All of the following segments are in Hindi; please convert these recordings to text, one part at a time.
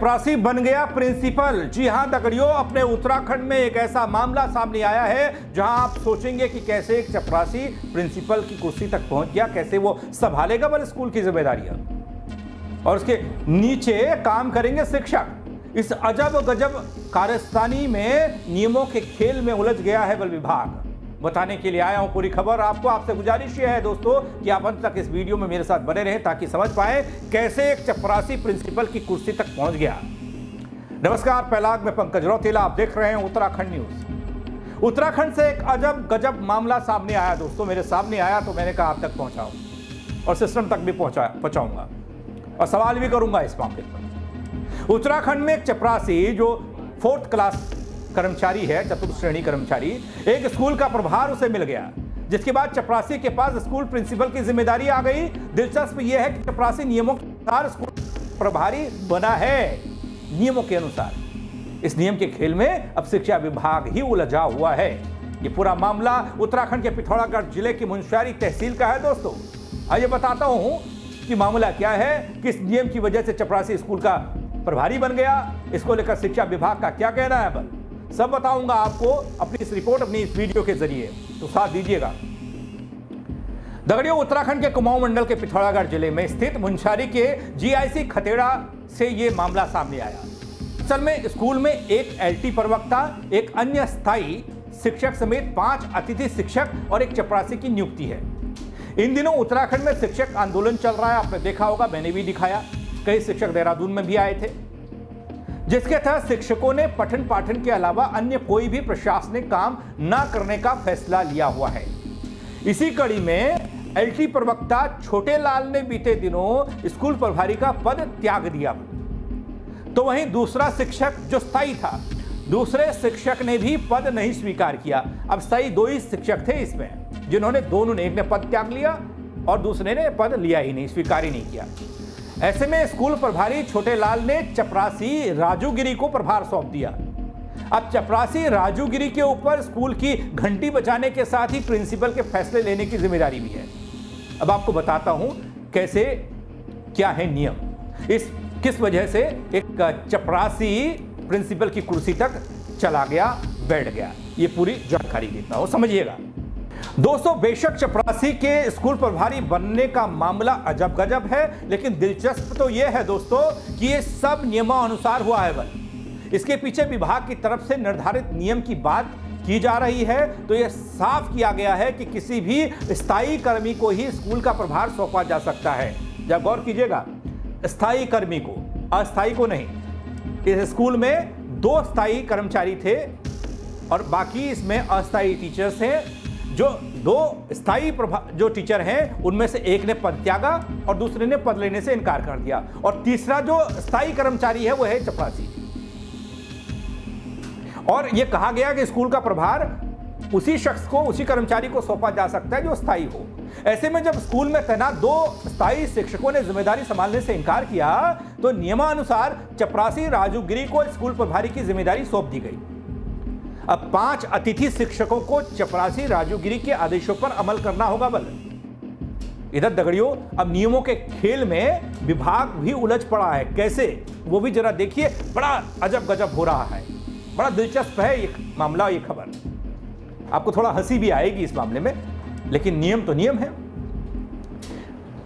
चपरासी बन गया प्रिंसिपल। जी हां दगड़ियों, अपने उत्तराखंड में एक ऐसा मामला सामने आया है जहां आप सोचेंगे कि कैसे एक चपरासी प्रिंसिपल की कुर्सी तक पहुंच गया, कैसे वो संभालेगा बल स्कूल की जिम्मेदारियां, और उसके नीचे काम करेंगे शिक्षक। इस अजब गजब कारस्तानी में नियमों के खेल में उलझ गया है बल विभाग। बताने के लिए आया हूं पूरी खबर आपको। आपसे गुजारिश यह है दोस्तों कि आप अंत तक इस वीडियो में मेरे साथ बने रहें ताकि समझ पाए कैसे एक चपरासी प्रिंसिपल की कुर्सी तक पहुंच गया। नमस्कार, पहलाग में पंकज रौतेला, आप देख रहे हैं उत्तराखंड न्यूज। उत्तराखंड से एक अजब गजब मामला सामने आया दोस्तों, मेरे सामने आया तो मैंने कहा आप तक पहुंचाऊं और सिस्टम तक भी पहुंचाऊंगा और सवाल भी करूंगा इस मामले पर। उत्तराखंड में एक चपरासी जो 4th क्लास कर्मचारी है, चतुर्थ श्रेणी कर्मचारी, एक स्कूल का प्रभार उसे मिल गया, जिसके बाद चपरासी के पास स्कूल प्रिंसिपल की जिम्मेदारी आ गई। दिलचस्प यह है कि चपरासी नियमों के अनुसार स्कूल प्रभारी बना है, नियमों के अनुसार। इस नियम के खेल में अब शिक्षा विभाग ही उलझा हुआ है। यह पूरा मामला उत्तराखंड के पिथौरागढ़ जिले की मुंशियारी तहसील का है दोस्तों। आइए बताता हूं कि मामला क्या है, किस नियम की वजह से चपरासी स्कूल का प्रभारी बन गया, इसको लेकर शिक्षा विभाग का क्या कहना है बल, सब बताऊंगा आपको अपनी इस रिपोर्ट, अपनी इस वीडियो के जरिए, तो साथ दीजिएगा। दगड़ियों, उत्तराखंड के कुमाऊं मंडल के पिथौरागढ़ जिले में स्थित मुंशियारी के जीआईसी खतेड़ा से यह मामला सामने आया। असल में स्कूल में एक एलटी प्रवक्ता, एक अन्य स्थायी शिक्षक समेत 5 अतिथि शिक्षक और एक चपरासी की नियुक्ति है। इन दिनों उत्तराखंड में शिक्षक आंदोलन चल रहा है, आपने देखा होगा, मैंने भी दिखाया। कई शिक्षक देहरादून में भी आए थे, जिसके तहत शिक्षकों ने पठन पाठन के अलावा अन्य कोई भी प्रशासनिक काम न करने का फैसला लिया हुआ है। इसी कड़ी में एलटी प्रवक्ता छोटे लाल ने बीते दिनों स्कूल प्रभारी का पद त्याग दिया। तो वहीं दूसरा शिक्षक जो स्थायी था, दूसरे शिक्षक ने भी पद नहीं स्वीकार किया। अब स्थायी 2 ही शिक्षक थे इसमें, जिन्होंने दोनों ने, एक ने पद त्याग लिया और दूसरे ने पद लिया ही नहीं, स्वीकार ही नहीं किया। ऐसे में स्कूल प्रभारी छोटे लाल ने चपरासी राजूगिरी को प्रभार सौंप दिया। अब चपरासी राजूगिरी के ऊपर स्कूल की घंटी बजाने के साथ ही प्रिंसिपल के फैसले लेने की जिम्मेदारी भी है। अब आपको बताता हूं कैसे, क्या है नियम, किस वजह से एक चपरासी प्रिंसिपल की कुर्सी तक चला गया, बैठ गया, ये पूरी जानकारी देता हूं, समझिएगा दोस्तों। बेशक चपरासी के स्कूल प्रभारी बनने का मामला अजब गजब है, लेकिन दिलचस्प तो यह है दोस्तों कि यह सब नियमानुसार हुआ है बल। इसके पीछे विभाग की तरफ से निर्धारित नियम की बात की जा रही है, तो यह साफ किया गया है कि किसी भी स्थायी कर्मी को ही स्कूल का प्रभार सौंपा जा सकता है। जब गौर कीजिएगा, स्थायी कर्मी को, अस्थायी को नहीं। इस स्कूल में 2 स्थायी कर्मचारी थे और बाकी इसमें अस्थायी टीचर्स हैं। जो 2 स्थायी जो टीचर हैं उनमें से एक ने पद त्यागा और दूसरे ने पद लेने से इनकार कर दिया, और तीसरा जो स्थायी कर्मचारी है वो है चपरासी। और यह कहा गया कि स्कूल का प्रभार उसी शख्स को, उसी कर्मचारी को सौंपा जा सकता है जो स्थायी हो। ऐसे में जब स्कूल में तैनात 2 स्थायी शिक्षकों ने जिम्मेदारी संभालने से इनकार किया, तो नियमानुसार चपरासी राजूगिरी को स्कूल प्रभारी की जिम्मेदारी सौंप दी गई। अब 5 अतिथि शिक्षकों को चपरासी राजूगिरी के आदेशों पर अमल करना होगा बल। इधर दगड़ियों, अब नियमों के खेल में विभाग भी उलझ पड़ा है, कैसे वो भी जरा देखिए। बड़ा अजब गजब हो रहा है, बड़ा दिलचस्प है ये मामला, ये खबर। आपको थोड़ा हंसी भी आएगी इस मामले में, लेकिन नियम तो नियम है।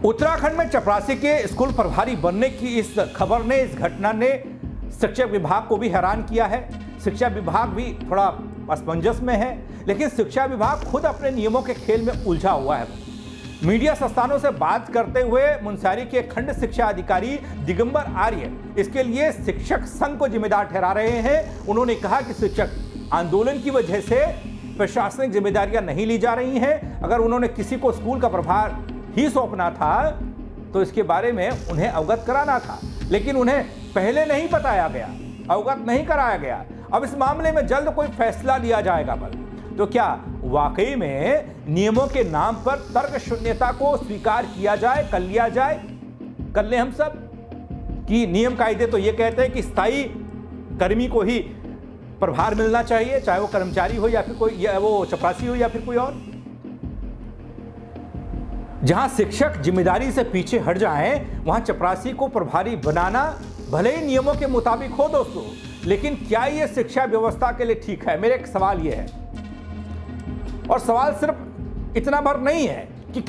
उत्तराखंड में चपरासी के स्कूल प्रभारी बनने की इस खबर ने, इस घटना ने शिक्षा विभाग को भी हैरान किया है। शिक्षा विभाग भी थोड़ा असमंजस में है, लेकिन शिक्षा विभाग खुद अपने नियमों के खेल में उलझा हुआ है। मीडिया संस्थानों से बात करते हुए मुंशियारी के खंड शिक्षा अधिकारी दिगंबर आर्य इसके लिए शिक्षक संघ को जिम्मेदार ठहरा रहे हैं। उन्होंने कहा कि शिक्षक आंदोलन की वजह से प्रशासनिक जिम्मेदारियां नहीं ली जा रही हैं। अगर उन्होंने किसी को स्कूल का प्रभार ही सौंपना था तो इसके बारे में उन्हें अवगत कराना था, लेकिन उन्हें पहले नहीं बताया गया, अवगत नहीं कराया गया। अब इस मामले में जल्द कोई फैसला लिया जाएगा बल। तो क्या वाकई में नियमों के नाम पर तर्क शून्यता को स्वीकार किया जाए, कर लिया जाए, कर ले हम सब, कि नियम कायदे तो ये कहते हैं कि स्थायी कर्मी को ही प्रभार मिलना चाहिए, चाहे वो कर्मचारी हो या फिर कोई, या वो चपरासी हो या फिर कोई और। जहां शिक्षक जिम्मेदारी से पीछे हट जाएं, वहां चपरासी को प्रभारी बनाना भले ही नियमों के मुताबिक हो दोस्तों, लेकिन क्या ये शिक्षा व्यवस्था के लिए ठीक है? मेरा एक सवाल ये है, और सवाल सिर्फ इतना भर नहीं है कि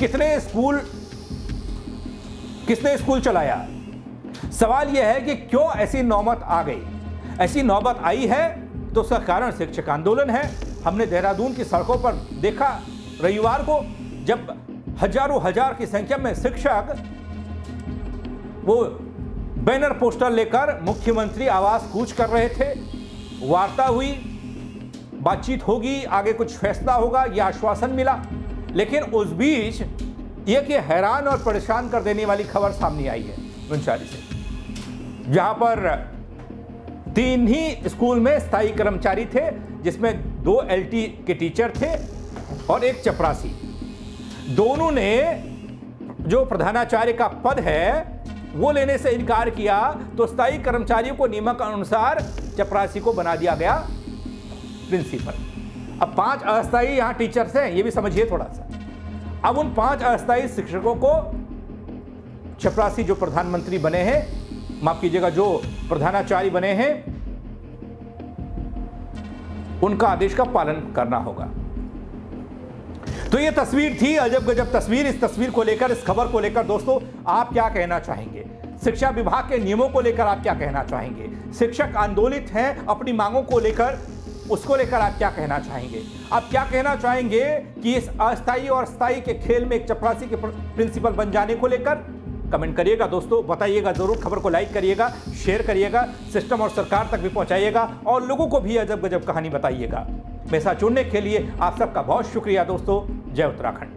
किसने स्कूल चलाया। सवाल यह है कि क्यों ऐसी नौबत आ गई। ऐसी नौबत आई है तो उसका कारण शिक्षक आंदोलन है। हमने देहरादून की सड़कों पर देखा रविवार को, जब हजारों हजार की संख्या में शिक्षक वो बैनर पोस्टर लेकर मुख्यमंत्री आवास कूच कर रहे थे। वार्ता हुई, बातचीत होगी, आगे कुछ फैसला होगा, यह आश्वासन मिला। लेकिन उस बीच यह कि हैरान और परेशान कर देने वाली खबर सामने आई है मुंशारी से, जहां पर 3 ही स्कूल में स्थायी कर्मचारी थे, जिसमें 2 LT के टीचर थे और 1 चपरासी। दोनों ने जो प्रधानाचार्य का पद है वो लेने से इनकार किया, तो स्थायी कर्मचारियों को नियमक अनुसार चपरासी को बना दिया गया प्रिंसिपल। अब 5 अस्थायी यहां टीचर्स हैं, ये भी समझिए थोड़ा सा। अब उन 5 अस्थायी शिक्षकों को चपरासी जो प्रधानमंत्री बने हैं, माफ कीजिएगा, जो प्रधानाचार्य बने हैं, उनका आदेश का पालन करना होगा। तो ये तस्वीर थी, अजब गजब तस्वीर। इस तस्वीर को लेकर, इस खबर को लेकर दोस्तों आप क्या कहना चाहेंगे? शिक्षा विभाग के नियमों को लेकर आप क्या कहना चाहेंगे? शिक्षक आंदोलित हैं अपनी मांगों को लेकर, उसको लेकर आप क्या कहना चाहेंगे? आप क्या कहना चाहेंगे कि इस अस्थायी और स्थायी के खेल में एक चपरासी के प्रिंसिपल बन जाने को लेकर? कमेंट करिएगा दोस्तों, बताइएगा जरूर, खबर को लाइक करिएगा, शेयर करिएगा, सिस्टम और सरकार तक भी पहुंचाइएगा और लोगों को भी अजब गजब कहानी बताइएगा। मेरे साथ जुड़ने के लिए आप सबका बहुत शुक्रिया दोस्तों। जय उत्तराखंड।